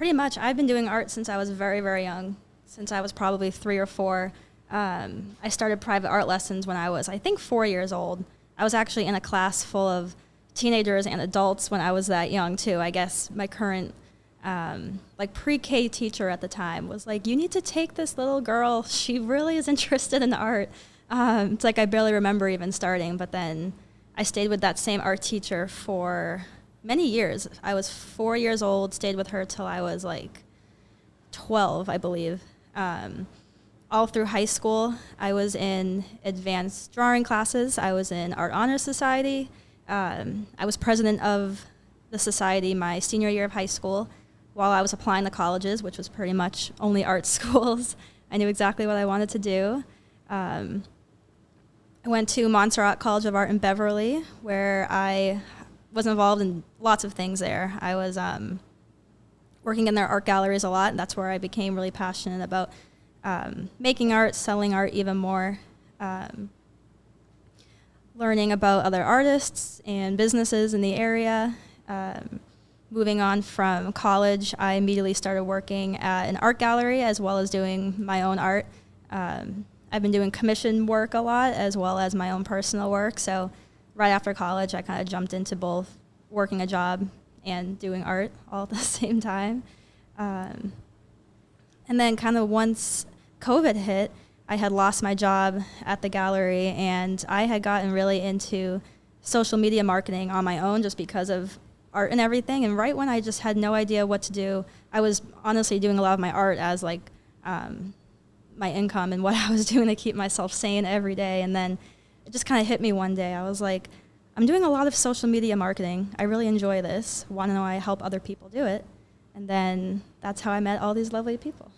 Pretty much. I've been doing art since I was very, very young, since I was probably 3 or 4. I started private art lessons when I was, I think, 4 years old. I was actually in a class full of teenagers and adults when I was that young, too. I guess my current like pre-K teacher at the time was like, you need to take this little girl. She really is interested in art. It's like I barely remember even starting, but then I stayed with that same art teacher for many years. I was 4 years old, stayed with her till I was like 12, I believe. All through high school, I was in advanced drawing classes. I was in Art Honor Society. I was president of the society my senior year of high school while I was applying to colleges, which was pretty much only art schools. I knew exactly what I wanted to do. I went to Montserrat College of Art in Beverly, where I was involved in lots of things there. I was working in their art galleries a lot, and that's where I became really passionate about making art, selling art even more, learning about other artists and businesses in the area. Moving on from college, I immediately started working at an art gallery as well as doing my own art. I've been doing commission work a lot as well as my own personal work. So right after college, I kind of jumped into both working a job and doing art all at the same time. And then kind of once COVID hit, I had lost my job at the gallery, and I had gotten really into social media marketing on my own just because of art and everything. And right when I just had no idea what to do, I was honestly doing a lot of my art as like my income and what I was doing to keep myself sane every day. And then it just kind of hit me one day. I was like, I'm doing a lot of social media marketing. I really enjoy this. Want to know I help other people do it. And then that's how I met all these lovely people.